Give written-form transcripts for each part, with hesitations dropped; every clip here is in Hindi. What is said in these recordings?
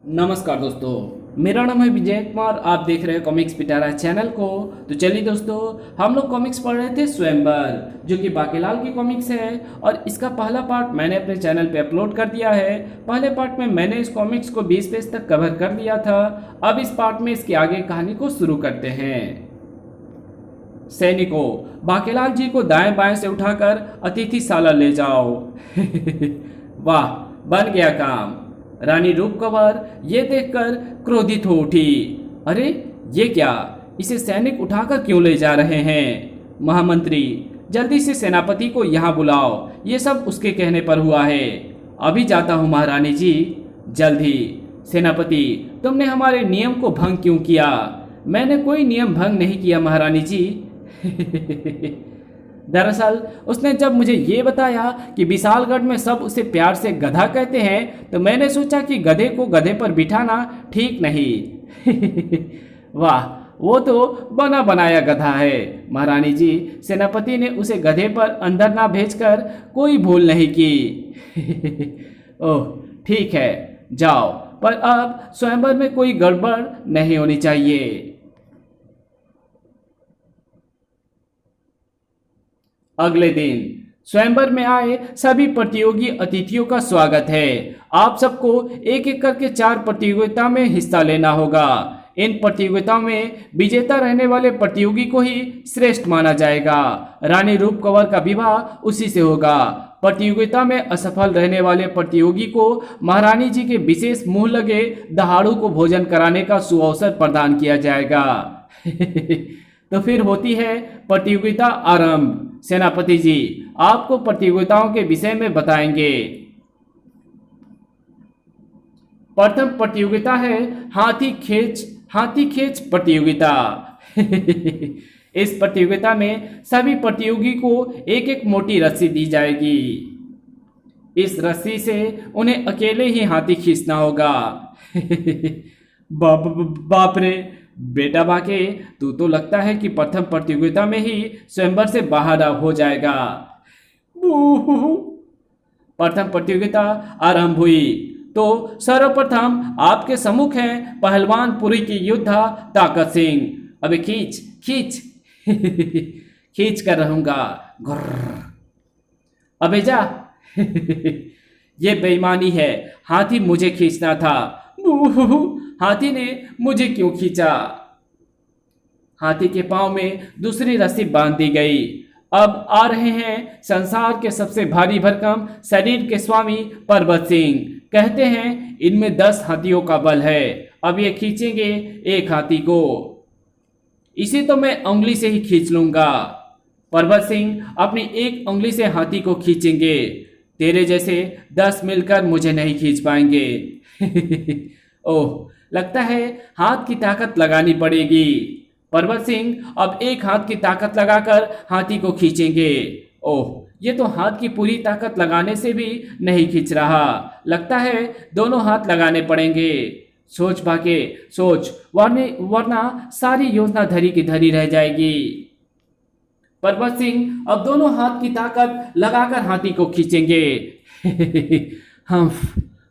नमस्कार दोस्तों, मेरा नाम है विजय कुमार। आप देख रहे हैं कॉमिक्स पिटारा चैनल को। तो चलिए दोस्तों, हम लोग कॉमिक्स पढ़ रहे थे स्वयंवर, जो कि बाकीलाल की कॉमिक्स है। और इसका पहला पार्ट मैंने अपने चैनल पे अपलोड कर दिया है। पहले पार्ट में मैंने इस कॉमिक्स को 20 पेज तक कवर कर लिया था। अब इस पार्ट में इसके आगे कहानी को शुरू करते हैं। सैनिकों, बाकीलाल जी को दाएं बाएं से उठाकर अतिथिशाला ले जाओ। वाह, बन गया काम। रानी रूपकंवर ये देखकर क्रोधित हो उठी। अरे ये क्या, इसे सैनिक उठाकर क्यों ले जा रहे हैं? महामंत्री, जल्दी से सेनापति को यहाँ बुलाओ। ये सब उसके कहने पर हुआ है। अभी जाता हूँ महारानी जी, जल्द ही। सेनापति, तुमने हमारे नियम को भंग क्यों किया? मैंने कोई नियम भंग नहीं किया महारानी जी। दरअसल उसने जब मुझे ये बताया कि विशालगढ़ में सब उसे प्यार से गधा कहते हैं, तो मैंने सोचा कि गधे को गधे पर बिठाना ठीक नहीं। वाह, वो तो बना बनाया गधा है महारानी जी। सेनापति ने उसे गधे पर अंदर ना भेजकर कोई भूल नहीं की। ओह ठीक है, जाओ, पर अब स्वयंवर में कोई गड़बड़ नहीं होनी चाहिए। अगले दिन स्वयंवर में आए सभी प्रतियोगी अतिथियों का स्वागत है। आप सबको एक एक करके 4 प्रतियोगिता में हिस्सा लेना होगा। इन प्रतियोगिताओं में विजेता रहने वाले प्रतियोगी को ही श्रेष्ठ माना जाएगा। रानी रूपकंवर का विवाह उसी से होगा। प्रतियोगिता में असफल रहने वाले प्रतियोगी को महारानी जी के विशेष मुंह लगे दहाड़ू को भोजन कराने का सुअवसर प्रदान किया जाएगा। तो फिर होती है प्रतियोगिता आरंभ। सेनापति जी आपको प्रतियोगिताओं के विषय में बताएंगे। प्रथम प्रतियोगिता है हाथी खेच प्रतियोगिता। इस प्रतियोगिता में सभी प्रतियोगी को एक एक मोटी रस्सी दी जाएगी। इस रस्सी से उन्हें अकेले ही हाथी खींचना होगा। बाप रे बेटा बाके, तू तो लगता है कि प्रथम प्रतियोगिता में ही स्वयंवर से बाहर हो जाएगा। प्रथम प्रतियोगिता आरंभ हुई। तो सर्वप्रथम आपके सम्मुख हैं पहलवान पुरी की योद्धा ताकत सिंह। अबे खींच खींच। खींच कर रहूंगा। अबे जा। ये बेईमानी है, हाथी मुझे खींचना था। हाथी ने मुझे क्यों खींचा? हाथी के पांव में दूसरी रस्सी बांध दी गई। अब आ रहे हैं संसार के सबसे भारी भरकम शरीर के स्वामी पर्वत सिंह। कहते हैं इनमें 10 हाथियों का बल है। अब ये खींचेंगे एक हाथी को। इसे तो मैं उंगली से ही खींच लूंगा। पर्वत सिंह अपनी एक उंगली से हाथी को खींचेंगे। तेरे जैसे 10 मिलकर मुझे नहीं खींच पाएंगे। ओह, लगता है हाथ की ताकत लगानी पड़ेगी। पर्वत सिंह अब एक हाथ की ताकत लगाकर हाथी को खींचेंगे। ओह, ये तो हाथ की पूरी ताकत लगाने से भी नहीं खींच रहा। लगता है दोनों हाथ लगाने पड़ेंगे। सोच भागे सोच, वरना सारी योजना धरी की धरी रह जाएगी। पर्वत सिंह अब दोनों हाथ की ताकत लगाकर हाथी को खींचेंगे। हम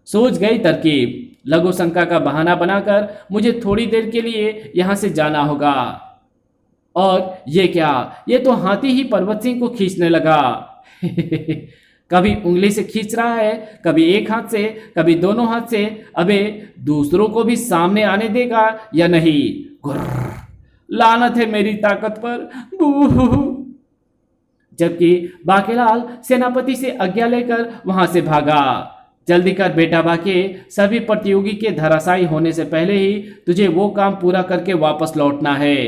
सोच गई तरकीब। लघु शंका का बहाना बनाकर मुझे थोड़ी देर के लिए यहां से जाना होगा। और ये क्या, ये तो हाथी ही पर्वत सिंह को खींचने लगा। कभी उंगली से खींच रहा है, कभी एक हाथ से, कभी दोनों हाथ से। अबे दूसरों को भी सामने आने देगा या नहीं? लानत है मेरी ताकत पर। जबकि बाकीलाल सेनापति से आज्ञा लेकर वहां से भागा। जल्दी कर बेटा बाके, सभी प्रतियोगी के धराशायी होने से पहले ही तुझे वो काम पूरा करके वापस लौटना है।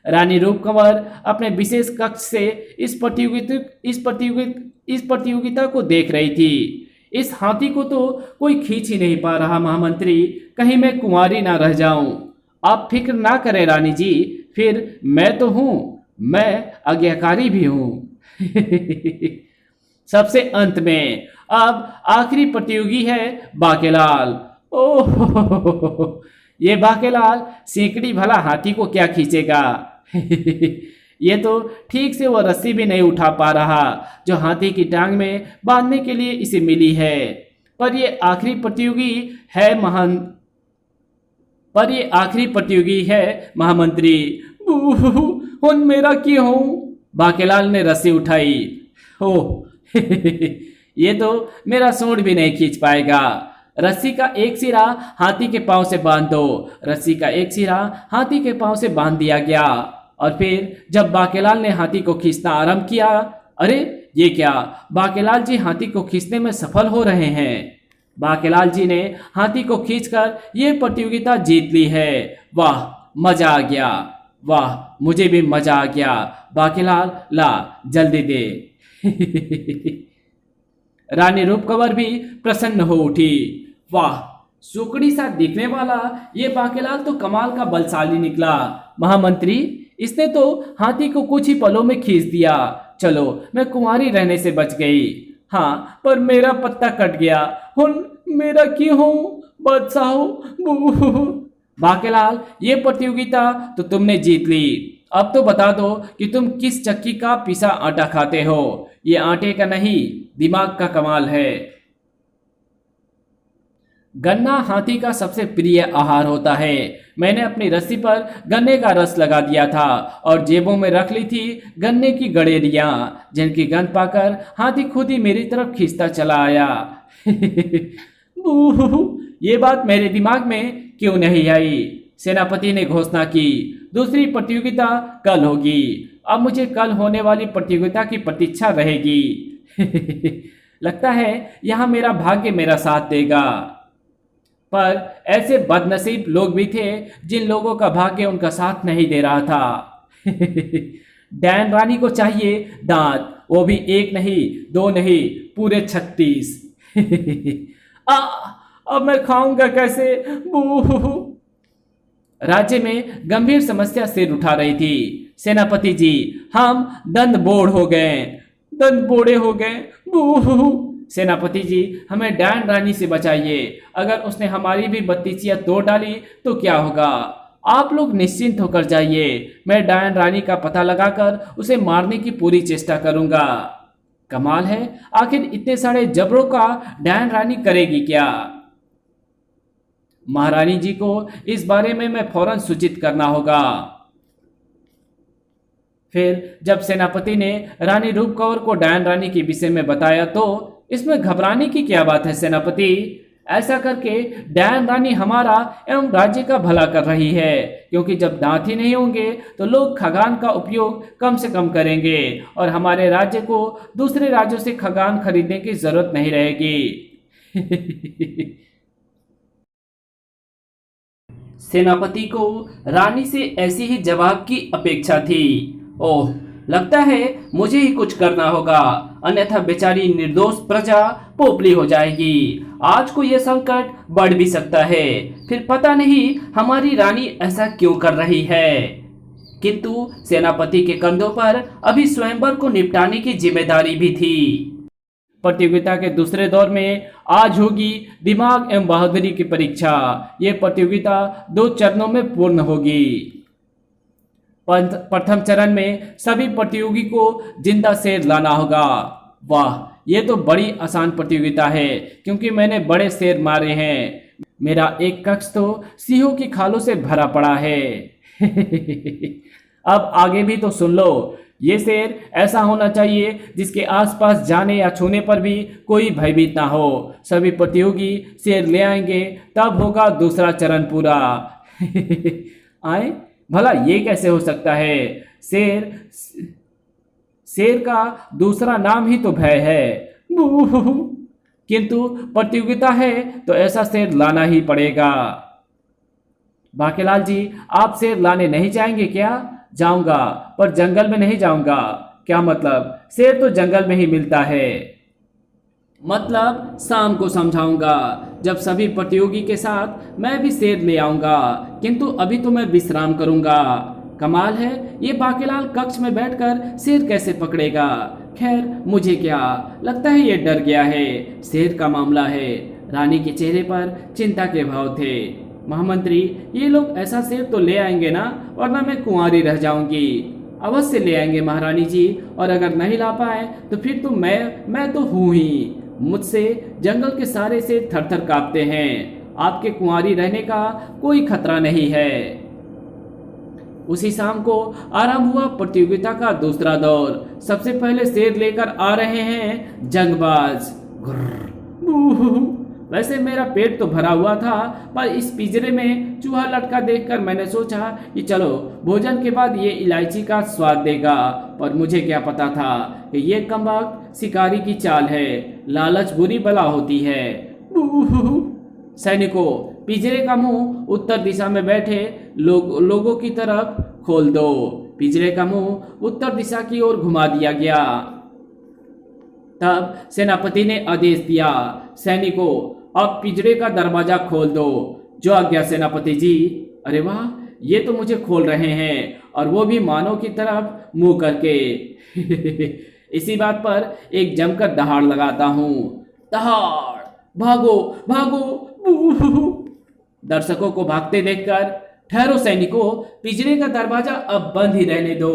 रानी रूपकंवर अपने विशेष कक्ष से इस प्रतियोगिता को देख रही थी। इस हाथी को तो कोई खींच ही नहीं पा रहा महामंत्री, कहीं मैं कुंवारी ना रह जाऊं। आप फिक्र ना करें रानी जी, फिर मैं तो हूं, मैं आज्ञाकारी भी हूं। सबसे अंत में अब आखिरी प्रतियोगी है बाकीलाल। ओह, ये बाकीलाल सीकड़ी भला हाथी को क्या खींचेगा? ये तो ठीक से वो रस्सी भी नहीं उठा पा रहा जो हाथी की टांग में बांधने के लिए इसे मिली है। पर ये आखिरी प्रतियोगी है महान पर ये आखिरी प्रतियोगी है महामंत्री। बूहू, हुन मेरा क्यों हूं? बाकेलाल ने रस्सी उठाई। हो ये तो मेरा सूंड भी नहीं खींच पाएगा। रस्सी का एक सिरा हाथी के पांव से बांध दो। रस्सी का एक सिरा हाथी के पांव से बांध दिया गया और फिर जब बाकेलाल ने हाथी को खींचना आरंभ किया, अरे ये क्या, बाकेलाल जी हाथी को खींचने में सफल हो रहे हैं। बाकेलाल जी ने हाथी को खींचकर ये प्रतियोगिता जीत ली है। वाह, मजा आ गया। वाह, मुझे भी मजा आ गया। बाकेलाल ला जल्दी दे। रानी रूपकंवर भी प्रसन्न हो उठी। वाह, सुकड़ी सा दिखने वाला ये बाकेलाल तो कमाल का बलशाली निकला। महामंत्री, इसने तो हाथी को कुछ ही पलों में खींच दिया। चलो, मैं कुंवारी रहने से बच गई। हाँ, पर मेरा पत्ता कट गया। हुन मेरा क्यों हो बादशाहो? बाकेलाल, ये प्रतियोगिता तो तुमने जीत ली। अब तो बता दो कि तुम किस चक्की का पिसा आटा खाते हो। ये आटे का नहीं, दिमाग का कमाल है। गन्ना हाथी का सबसे प्रिय आहार होता है। मैंने अपनी रस्सी पर गन्ने का रस लगा दिया था और जेबों में रख ली थी गन्ने की गड़ेरियां, जिनकी गंध पाकर हाथी खुद ही मेरी तरफ खींचता चला आया। ये बात मेरे दिमाग में क्यों नहीं आई? सेनापति ने घोषणा की, दूसरी प्रतियोगिता कल होगी। अब मुझे कल होने वाली प्रतियोगिता की प्रतीक्षा रहेगी। लगता है यहां मेरा भाग्य मेरा साथ देगा। पर ऐसे बदनसीब लोग भी थे जिन लोगों का भाग्य उनका साथ नहीं दे रहा था। डैन रानी को चाहिए दांत, वो भी एक नहीं, दो नहीं, पूरे 36। अब मैं खाऊंगा कैसे? राज्य में गंभीर समस्या सिर उठा रही थी। सेनापति जी, हम दंड बोड़ हो गए, दंड बोड़े हो गए। सेनापति जी, हमें डैन रानी से बचाइए। अगर उसने हमारी भी बत्तीसियां तोड़ डाली तो क्या होगा? आप लोग निश्चिंत होकर जाइए, मैं डैन रानी का पता लगाकर उसे मारने की पूरी चेष्टा करूंगा। कमाल है, आखिर इतने सारे जबरों का डैन रानी करेगी क्या? महारानी जी को इस बारे में मैं फौरन सूचित करना होगा। फिर जब सेनापति ने रानी रूपकंवर को डैन रानी के विषय में बताया तो इसमें घबराने की क्या बात है सेनापति? ऐसा करके डैन रानी हमारा एवं राज्य का भला कर रही है, क्योंकि जब दांत ही नहीं होंगे तो लोग खगान का उपयोग कम से कम करेंगे और हमारे राज्य को दूसरे राज्यों से खगान खरीदने की जरूरत नहीं रहेगी। सेनापति को रानी से ऐसी ही जवाब की अपेक्षा थी। ओह, लगता है मुझे ही कुछ करना होगा, अन्यथा बेचारी निर्दोष प्रजा पोपली हो जाएगी। आज को यह संकट बढ़ भी सकता है, फिर पता नहीं हमारी रानी ऐसा क्यों कर रही है। किंतु सेनापति के कंधों पर अभी स्वयंवर को निपटाने की जिम्मेदारी भी थी। प्रतियोगिता के दूसरे दौर में आज होगी दिमाग एवं बहादुरी की परीक्षा। ये प्रतियोगिता 2 चरणों में पूर्ण होगी। प्रथम चरण में सभी प्रतियोगी को जिंदा शेर लाना होगा। वाह, ये तो बड़ी आसान प्रतियोगिता है, क्योंकि मैंने बड़े शेर मारे हैं। मेरा एक कक्ष तो सिंहों की खालों से भरा पड़ा है। अब आगे भी तो सुन लो। ये शेर ऐसा होना चाहिए जिसके आसपास जाने या छूने पर भी कोई भयभीत ना हो। सभी प्रतियोगी शेर ले आएंगे, तब होगा दूसरा चरण पूरा। आए, भला ये कैसे हो सकता है? शेर का दूसरा नाम ही तो भय है। किंतु प्रतियोगिता है तो ऐसा शेर लाना ही पड़ेगा। बाकेलाल जी, आप शेर लाने नहीं जाएंगे क्या? जाऊंगा, पर जंगल में नहीं जाऊंगा। क्या मतलब? शेर तो जंगल में ही मिलता है। मतलब शाम को समझाऊंगा, जब सभी प्रतियोगी के साथ मैं भी शेर ले आऊंगा। किंतु अभी तो मैं विश्राम करूंगा। कमाल है, ये बाकेलाल कक्ष में बैठकर शेर कैसे पकड़ेगा? खैर, मुझे क्या, लगता है ये डर गया है। शेर का मामला है। रानी के चेहरे पर चिंता के भाव थे। महामंत्री, ये लोग ऐसा शेर तो ले आएंगे ना, वरना मैं कुंवारी रह जाऊंगी। अवश्य ले आएंगे महारानी जी, और अगर नहीं ला पाए तो फिर तो मैं तो हूं ही। मुझसे जंगल के सारे से थर थर कांपते हैं। आपके कुंवारी रहने का कोई खतरा नहीं है। उसी शाम को आरंभ हुआ प्रतियोगिता का दूसरा दौर। सबसे पहले शेर लेकर आ रहे हैं जंगबाज। घुर्र, बूहू। वैसे मेरा पेट तो भरा हुआ था, पर इस पिंजरे में चूहा लटका देखकर मैंने सोचा कि चलो भोजन के बाद ये इलायची का स्वाद देगा। पर मुझे क्या पता था कि ये कमबख्त शिकारी की चाल है। लालच बुरी बला होती है। बूहू। सैनिकों, पिंजरे का मुंह उत्तर दिशा में बैठे लोगों की तरफ खोल दो। पिंजरे का मुंह उत्तर दिशा की ओर घुमा दिया गया। तब सेनापति ने आदेश दिया, सैनिकों अब पिंजरे का दरवाजा खोल दो। जो आज्ञा सेनापति जी। अरे वाह, ये तो मुझे खोल रहे हैं, और वो भी मानव की तरफ मुंह करके। इसी बात पर एक जमकर दहाड़ लगाता हूं। दहाड़, भागो भागो। दर्शकों को भागते देखकर, ठहरो सैनिकों, पिंजरे का दरवाजा अब बंद ही रहने दो।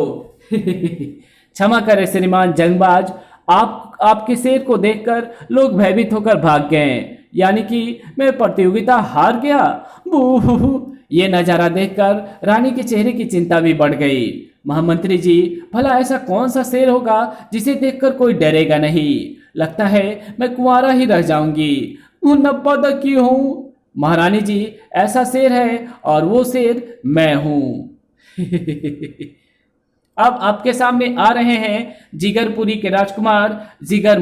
क्षमा करें श्रीमान जंगबाज, आपके शेर को देखकर लोग भयभीत होकर भाग गए, यानी कि मैं प्रतियोगिता हार गया। बूहू। ये नजारा देखकर रानी के चेहरे की चिंता भी बढ़ गई। महामंत्री जी, भला ऐसा कौन सा शेर होगा जिसे देखकर कोई डरेगा नहीं? लगता है मैं कुंवारा ही रह जाऊंगी। नब्बा की हूं। महारानी जी, ऐसा शेर है और वो शेर मैं हूं। अब आपके सामने आ रहे हैं जिगरपुरी के राजकुमार जिगर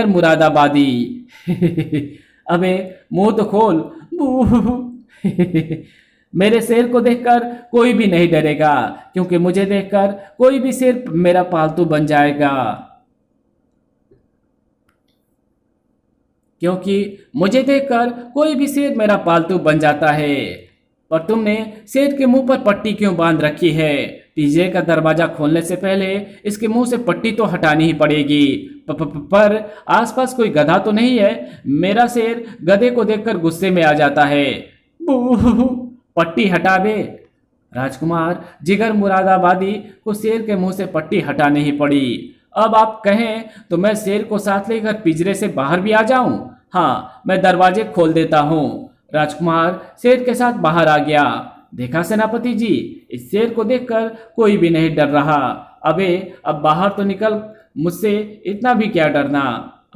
मुरादाबादी। अबे मुंह तो खोल। मेरे शेर को देखकर कोई भी नहीं डरेगा, क्योंकि मुझे देखकर कोई भी शेर मेरा पालतू बन जाएगा। क्योंकि मुझे देखकर कोई भी शेर मेरा पालतू बन जाता है। पर तुमने शेर के मुंह पर पट्टी क्यों बांध रखी है? पिंजरे का दरवाजा खोलने से पहले इसके मुंह से पट्टी तो हटानी ही पड़ेगी। पर आसपास कोई गधा तो नहीं है? मेरा शेर गधे को देखकर गुस्से में आ जाता है। पट्टी हटा बे। राजकुमार जिगर मुरादाबादी को शेर के मुंह से पट्टी हटानी ही पड़ी। अब आप कहें तो मैं शेर को साथ लेकर पिंजरे से बाहर भी आ जाऊं? हाँ, मैं दरवाजे खोल देता हूं। राजकुमार शेर के साथ बाहर आ गया। देखा सेनापति जी, इस शेर को देखकर कोई भी नहीं डर रहा। अबे अब बाहर तो निकल, मुझसे इतना भी क्या डरना।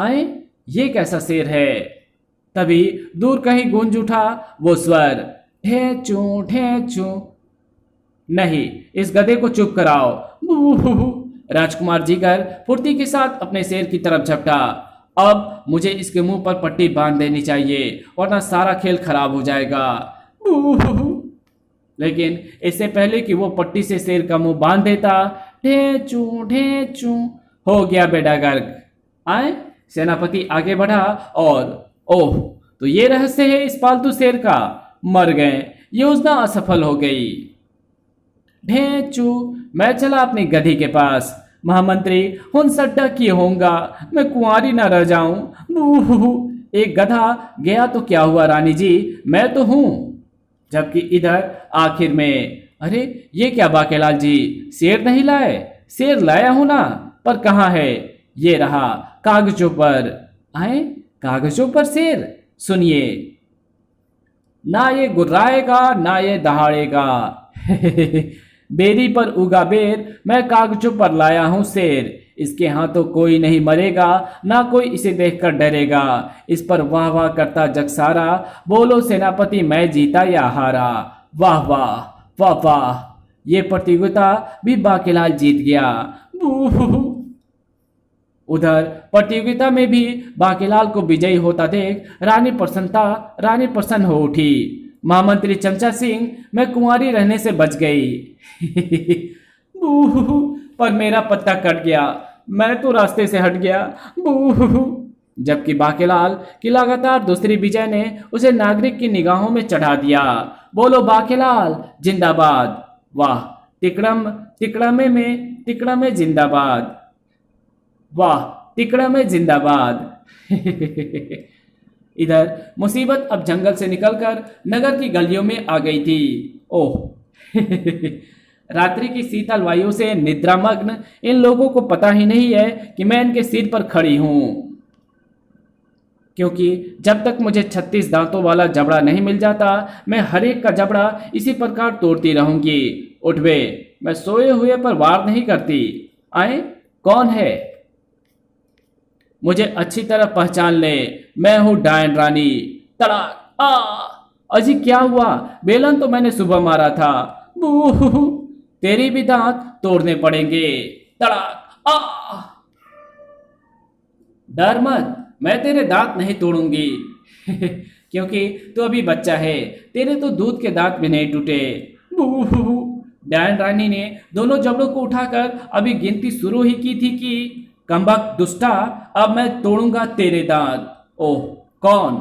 आए, ये कैसा शेर है? तभी दूर कहीं गूंज उठा वो स्वर, ढेंचू ढेंचू। नहीं, इस गधे को चुप कराओ। राजकुमार जिगर फुर्ती के साथ अपने शेर की तरफ झपटा। अब मुझे इसके मुंह पर पट्टी बांध देनी चाहिए, वरना सारा खेल खराब हो जाएगा। लेकिन इससे पहले कि वो पट्टी से शेर का मुंह बांध देता, ढेंचू ढेंचू हो गया बेड़ा गर्क। आए, सेनापति आगे बढ़ा और ओह, तो ये रहस्य है इस पालतू शेर का। मर गए, योजना असफल हो गई। ढेंचू, मैं चला अपनी गधी के पास। महामंत्री हुन सट्टा किए होऊंगा, मैं कुंवारी न रह जाऊं। एक गधा गया तो क्या हुआ रानी जी, मैं तो हूं। जबकि इधर आखिर में, अरे ये क्या बाकेलाल जी, शेर नहीं लाए? शेर लाया हूं ना, पर कहाँ है? ये रहा कागजों पर। आए, कागजों पर शेर? सुनिए, ना ये गुर्राएगा ना ये दहाड़ेगा। बेरी पर उगा बेर, मैं कागजों पर लाया हूं शेर। इसके हाथों कोई नहीं मरेगा, ना कोई इसे देखकर डरेगा। इस पर वाह वाह करता जग सारा, बोलो सेनापति मैं जीता या हारा। वाह वाह वाह वाह। ये प्रतियोगिता भी बाकेलाल जीत गया। उधर प्रतियोगिता में भी बाकेलाल को विजयी होता देख रानी प्रसन्न हो उठी। महामंत्री चमचा सिंह, मैं कुंवारी रहने से बच गई। पर मेरा पत्ता कट गया, मैं तो रास्ते से हट गया। जबकि बाकेलाल की लगातार दूसरी विजय ने उसे नागरिक की निगाहों में चढ़ा दिया। बोलो बाकेलाल जिंदाबाद। वाह, तिकड़ा में जिंदाबाद। वाह, तिकड़ा में जिंदाबाद। इधर मुसीबत अब जंगल से निकलकर नगर की गलियों में आ गई थी। ओह, रात्रि की शीतल वायु से निद्रामग्न इन लोगों को पता ही नहीं है कि मैं इनके सिर पर खड़ी हूं। क्योंकि जब तक मुझे 36 दांतों वाला जबड़ा नहीं मिल जाता मैं हर एक का जबड़ा इसी प्रकार तोड़ती रहूंगी। उठ बे, मैं सोए हुए पर वार नहीं करती। आए, कौन है? मुझे अच्छी तरह पहचान ले, मैं हूं डायन रानी। तड़ाक! अजी क्या हुआ? बेलन तो मैंने सुबह मारा था। बू, तेरी भी दांत तोड़ने पड़ेंगे। तड़ाक! डर मत, मैं तेरे दांत नहीं तोड़ूंगी क्योंकि तू अभी बच्चा है, तेरे तो दूध के दांत भी नहीं टूटे। डायन रानी ने दोनों जबड़ों को उठाकर अभी गिनती शुरू ही की थी कि कमबख्त दुष्टा, अब मैं तोड़ूंगा तेरे दांत। ओह, कौन,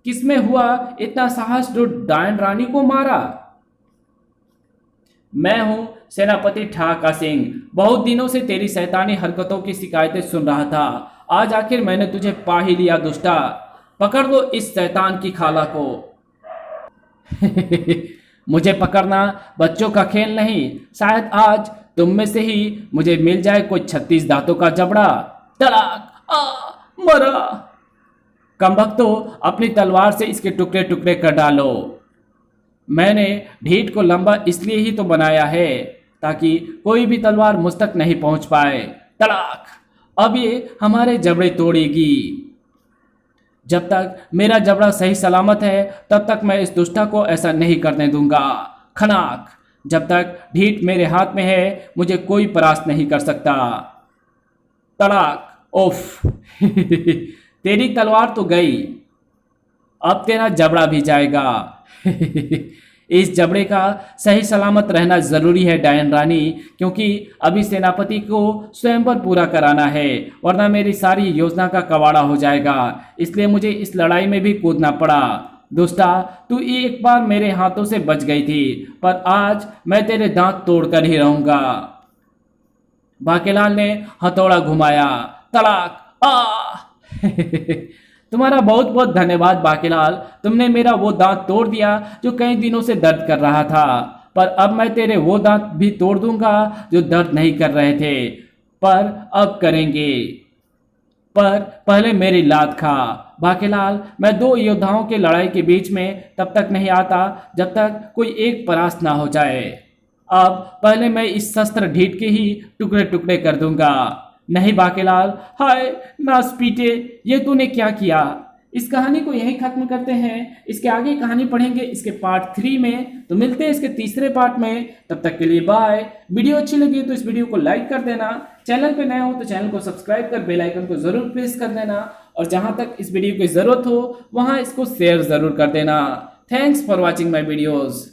किसमें हुआ इतना साहस जो डायन रानी को मारा? मैं हूं सेनापति ठाका सिंह। बहुत दिनों से तेरी शैतानी हरकतों की शिकायतें सुन रहा था। आज आखिर मैंने तुझे पा ही लिया दुष्टा। पकड़ लो इस शैतान की खाला को मुझे पकड़ना बच्चों का खेल नहीं। शायद आज तुम में से ही मुझे मिल जाए कोई 36 दांतों का जबड़ा। तड़ाक! मरा! कमबख्तो, अपनी तलवार से इसके टुकड़े टुकड़े कर डालो। मैंने ढीठ को लंबा इसलिए ही तो बनाया है ताकि कोई भी तलवार मुझ तक नहीं पहुंच पाए। तड़ाक! अब ये हमारे जबड़े तोड़ेगी। जब तक मेरा जबड़ा सही सलामत है तब तक मैं इस दुष्टा को ऐसा नहीं करने दूंगा। खनाक! जब तक ढीठ मेरे हाथ में है मुझे कोई परास्त नहीं कर सकता। तड़ाक! ओफ तेरी तलवार तो गई, अब तेरा जबड़ा भी जाएगा इस जबड़े का सही सलामत रहना जरूरी है डायन रानी, क्योंकि अभी सेनापति को स्वयंवर पूरा कराना है, वरना मेरी सारी योजना का कवाड़ा हो जाएगा। इसलिए मुझे इस लड़ाई में भी कूदना पड़ा। दुष्टा, तू एक बार मेरे हाथों से बच गई थी, पर आज मैं तेरे दांत तोड़कर ही रहूंगा। बाकेलाल ने हथौड़ा घुमाया। तड़ाक! तुम्हारा बहुत बहुत धन्यवाद बाकेलाल, तुमने मेरा वो दांत तोड़ दिया जो कई दिनों से दर्द कर रहा था। पर अब मैं तेरे वो दांत भी तोड़ दूंगा जो दर्द नहीं कर रहे थे, पर अब करेंगे। पर पहले मेरी लात खा। बाकेलाल, मैं दो योद्धाओं के लड़ाई के बीच में तब तक नहीं आता जब तक कोई एक परास्त ना हो जाए। अब पहले मैं इस शस्त्र ढीठ के ही टुकड़े टुकड़े कर दूंगा। नहीं बाकेलाल, हाय नासपीटे, ये तूने क्या किया? इस कहानी को यहीं खत्म करते हैं। इसके आगे कहानी पढ़ेंगे इसके पार्ट 3 में। तो मिलते हैं इसके तीसरे पार्ट में, तब तक के लिए बाय। वीडियो अच्छी लगी तो इस वीडियो को लाइक कर देना, चैनल पे नए हो तो चैनल को सब्सक्राइब कर बेल आइकन को जरूर प्रेस कर देना, और जहां तक इस वीडियो की जरूरत हो वहां इसको शेयर जरूर कर देना। Thanks for watching my videos.